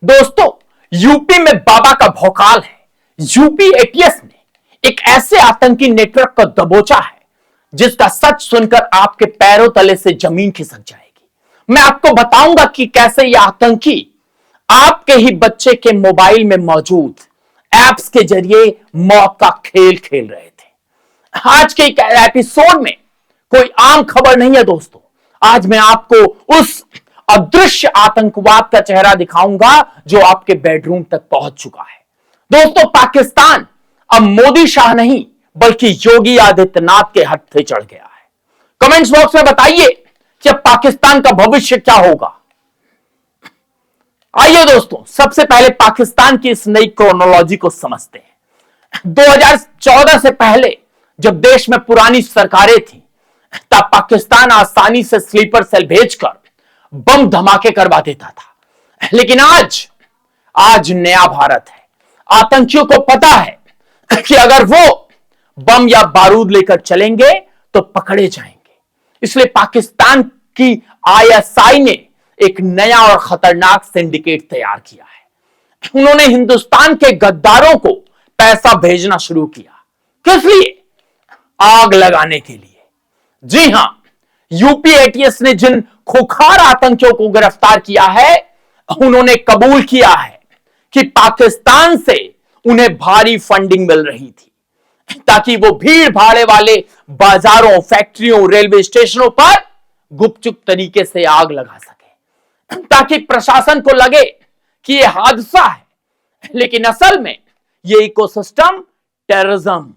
दोस्तों, यूपी में बाबा का भौकाल है। यूपी एटीएस ने एक ऐसे आतंकी नेटवर्क को दबोचा है जिसका सच सुनकर आपके पैरों तले से जमीन खिसक जाएगी। मैं आपको बताऊंगा कि कैसे यह आतंकी आपके ही बच्चे के मोबाइल में मौजूद एप्स के जरिए मौत का खेल खेल रहे थे। आज के एपिसोड में कोई आम खबर नहीं है दोस्तों। आज मैं आपको उस अदृश्य आतंकवाद का चेहरा दिखाऊंगा जो आपके बेडरूम तक पहुंच चुका है। दोस्तों, पाकिस्तान अब मोदी शाह नहीं बल्कि योगी आदित्यनाथ के हद से चढ़ गया है। कमेंट्स बॉक्स में बताइए कि अब पाकिस्तान का भविष्य क्या होगा। आइए दोस्तों, सबसे पहले पाकिस्तान की इस नई क्रोनोलॉजी को समझते हैं। 2014 से पहले जब देश में पुरानी सरकारें थी तब पाकिस्तान आसानी से स्लीपर सेल भेजकर बम धमाके करवा देता था। लेकिन आज नया भारत है। आतंकियों को पता है कि अगर वो बम या बारूद लेकर चलेंगे तो पकड़े जाएंगे। इसलिए पाकिस्तान की आईएसआई ने एक नया और खतरनाक सिंडिकेट तैयार किया है। उन्होंने हिंदुस्तान के गद्दारों को पैसा भेजना शुरू किया। किस लिए? आग लगाने के लिए। जी हां, यूपी एटीएस ने जिन खुखार आतंकियों को गिरफ्तार किया है, उन्होंने कबूल किया है कि पाकिस्तान से उन्हें भारी फंडिंग मिल रही थी ताकि वो भीड़ भाड़े वाले बाजारों, फैक्ट्रियों, रेलवे स्टेशनों पर गुपचुप तरीके से आग लगा सके, ताकि प्रशासन को लगे कि यह हादसा है, लेकिन असल में यह इकोसिस्टम टेररिज्म,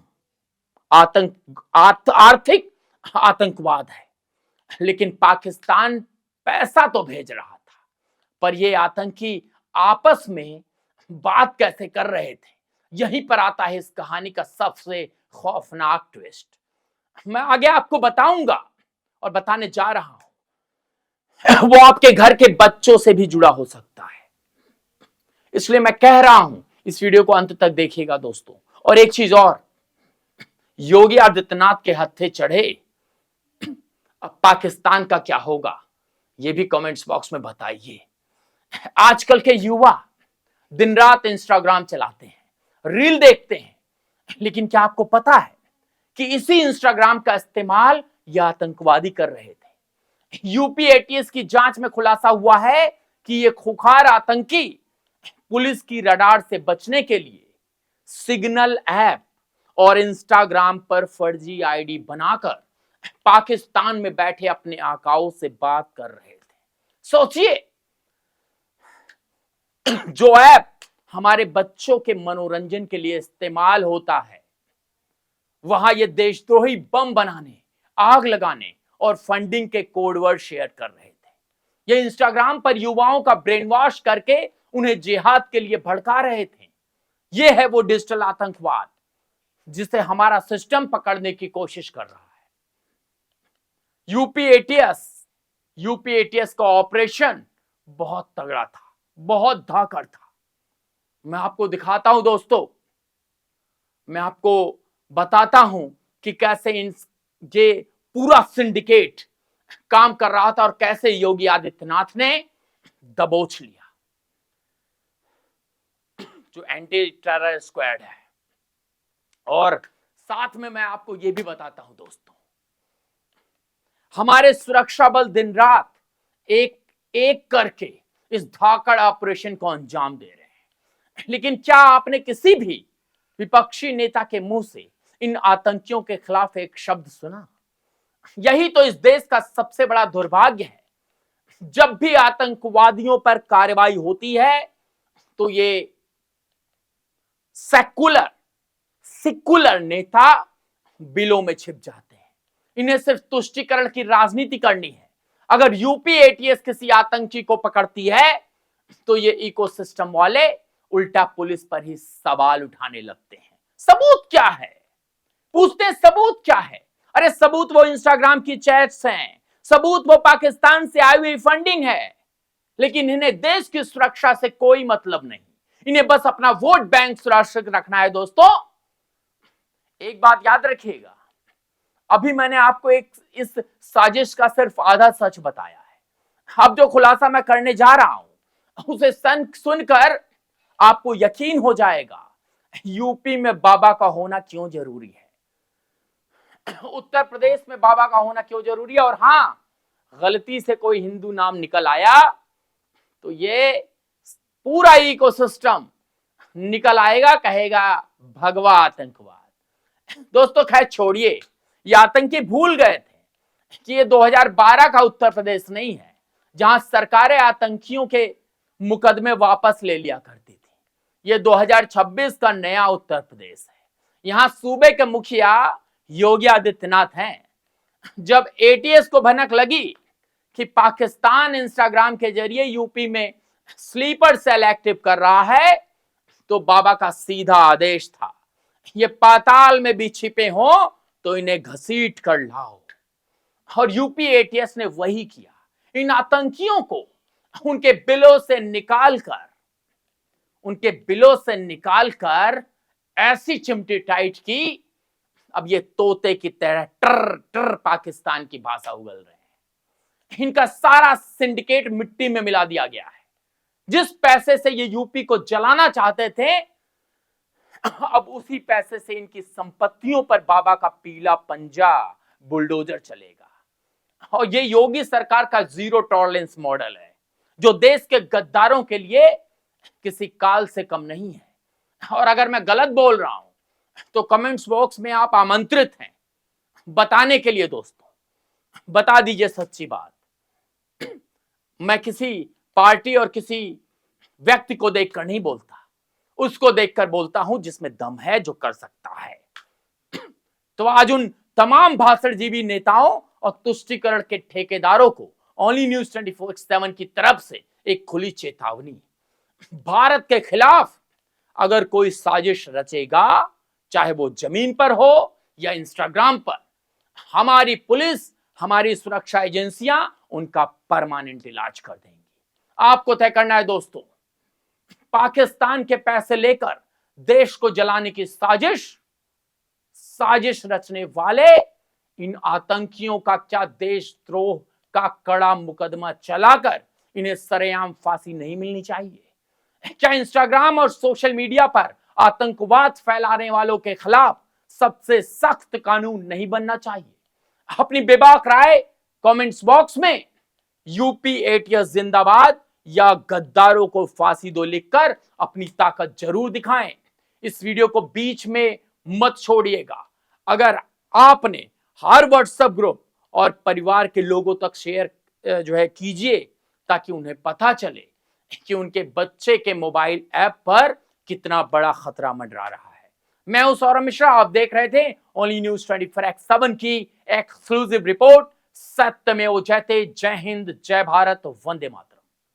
आर्थिक आतंकवाद है। लेकिन पाकिस्तान पैसा तो भेज रहा था, पर ये आतंकी आपस में बात कैसे कर रहे थे, यहीं पर आता है इस कहानी का सबसे खौफनाक ट्विस्ट। मैं आगे आपको बताऊंगा और बताने जा रहा हूं। वो आपके घर के बच्चों से भी जुड़ा हो सकता है। इसलिए मैं कह रहा हूं, इस वीडियो को अंत तक देखिएगा दोस्तों। और एक चीज और, योगी आदित्यनाथ के हत्थे चढ़े, अब पाकिस्तान का क्या होगा यह भी कमेंट्स बॉक्स में बताइए। आजकल के युवा दिन रात इंस्टाग्राम चलाते हैं, रील देखते हैं, लेकिन क्या आपको पता है कि इसी इंस्टाग्राम का इस्तेमाल यह आतंकवादी कर रहे थे। यूपी एटीएस की जांच में खुलासा हुआ है कि यह खुखार आतंकी पुलिस की रडार से बचने के लिए सिग्नल ऐप और इंस्टाग्राम पर फर्जी आईडी बनाकर पाकिस्तान में बैठे अपने आकाओं से बात कर रहे थे। सोचिए, जो ऐप हमारे बच्चों के मनोरंजन के लिए इस्तेमाल होता है, वहां ये देशद्रोही बम बनाने, आग लगाने और फंडिंग के कोडवर्ड शेयर कर रहे थे। ये इंस्टाग्राम पर युवाओं का ब्रेन वॉश करके उन्हें जिहाद के लिए भड़का रहे थे। ये है वो डिजिटल आतंकवाद जिसे हमारा सिस्टम पकड़ने की कोशिश कर रहा है। यूपी एटीएस का ऑपरेशन बहुत तगड़ा था, बहुत धाकड़ था। मैं आपको दिखाता हूं दोस्तों, मैं आपको बताता हूं कि कैसे ये पूरा सिंडिकेट काम कर रहा था और कैसे योगी आदित्यनाथ ने दबोच लिया। जो एंटी टेरर स्क्वाड है, और साथ में मैं आपको यह भी बताता हूं दोस्तों, हमारे सुरक्षा बल दिन रात एक एक करके इस धाकड़ ऑपरेशन को अंजाम दे रहे हैं। लेकिन क्या आपने किसी भी विपक्षी नेता के मुंह से इन आतंकियों के खिलाफ एक शब्द सुना? यही तो इस देश का सबसे बड़ा दुर्भाग्य है। जब भी आतंकवादियों पर कार्रवाई होती है तो ये सेकुलर नेता बिलों में छिप जाते हैं। इन्हें सिर्फ तुष्टीकरण की राजनीति करनी है। अगर यूपी एटीएस किसी आतंकी को पकड़ती है तो ये इकोसिस्टम वाले उल्टा पुलिस पर ही सवाल उठाने लगते हैं। सबूत क्या है? पूछते हैं सबूत क्या है? अरे सबूत वो इंस्टाग्राम की चैट्स हैं, सबूत वो पाकिस्तान से आई हुई फंडिंग है। लेकिन इन्हें देश की सुरक्षा से कोई मतलब नहीं, इन्हें बस अपना वोट बैंक सुरक्षित रखना है। दोस्तों, एक बात याद रखिएगा, अभी मैंने आपको इस साजिश का सिर्फ आधा सच बताया है। अब जो खुलासा मैं करने जा रहा हूं, उसे सुनकर आपको यकीन हो जाएगा यूपी में बाबा का होना क्यों जरूरी है, उत्तर प्रदेश में बाबा का होना क्यों जरूरी है। और हां, गलती से कोई हिंदू नाम निकल आया तो ये पूरा इकोसिस्टम निकल आएगा, कहेगा भगवा आतंकवाद। दोस्तों खैर छोड़िए, ये आतंकी भूल गए थे कि ये 2012 का उत्तर प्रदेश नहीं है जहां सरकारें आतंकियों के मुकदमे वापस ले लिया करती थी। ये 2026 का नया उत्तर प्रदेश है। यहां सूबे के मुखिया योगी आदित्यनाथ हैं। जब एटीएस को भनक लगी कि पाकिस्तान इंस्टाग्राम के जरिए यूपी में स्लीपर सेल एक्टिव कर रहा है, तो बाबा का सीधा आदेश था, ये पाताल में भी छिपे हो तो इन्हें घसीट कर लाओ। और यूपी एटीएस ने वही किया। इन आतंकियों को उनके बिलों से निकालकर ऐसी चिमटी टाइट की, अब ये तोते की तरह टर टर पाकिस्तान की भाषा उगल रहे हैं। इनका सारा सिंडिकेट मिट्टी में मिला दिया गया है। जिस पैसे से ये यूपी को जलाना चाहते थे, अब उसी पैसे से इनकी संपत्तियों पर बाबा का पीला पंजा बुलडोजर चलेगा। और ये योगी सरकार का जीरो टॉलरेंस मॉडल है, जो देश के गद्दारों के लिए किसी काल से कम नहीं है। और अगर मैं गलत बोल रहा हूं तो कमेंट्स बॉक्स में आप आमंत्रित हैं बताने के लिए। दोस्तों बता दीजिए सच्ची बात। मैं किसी पार्टी और किसी व्यक्ति को देखकर नहीं बोलता, उसको देखकर बोलता हूं जिसमें दम है, जो कर सकता है। तो आज उन तमाम भाषणजीवी नेताओं और तुष्टीकरण के ठेकेदारों को ओनली न्यूज 24/7 की तरफ से एक खुली चेतावनी। भारत के खिलाफ अगर कोई साजिश रचेगा, चाहे वो जमीन पर हो या इंस्टाग्राम पर, हमारी पुलिस, हमारी सुरक्षा एजेंसियां उनका परमानेंट इलाज कर देंगी। आपको तय करना है दोस्तों, पाकिस्तान के पैसे लेकर देश को जलाने की साजिश रचने वाले इन आतंकियों का क्या देशद्रोह का कड़ा मुकदमा चलाकर इन्हें सरेआम फांसी नहीं मिलनी चाहिए? क्या इंस्टाग्राम और सोशल मीडिया पर आतंकवाद फैलाने वालों के खिलाफ सबसे सख्त कानून नहीं बनना चाहिए? अपनी बेबाक राय कमेंट्स बॉक्स में यूपी एटीएस जिंदाबाद या गद्दारों को फांसी दो लिखकर अपनी ताकत जरूर दिखाएं। इस वीडियो को बीच में मत छोड़िएगा। अगर आपने हर व्हाट्सएप ग्रुप और परिवार के लोगों तक शेयर कीजिए, ताकि उन्हें पता चले कि उनके बच्चे के मोबाइल ऐप पर कितना बड़ा खतरा मंडरा रहा है। मैं हूं सौरभ मिश्रा, आप देख रहे थे ओनली न्यूज 24/7 की एक्सक्लूसिव रिपोर्ट। सत्यमेव जयते। जय हिंद, जय भारत, वंदे मातरम।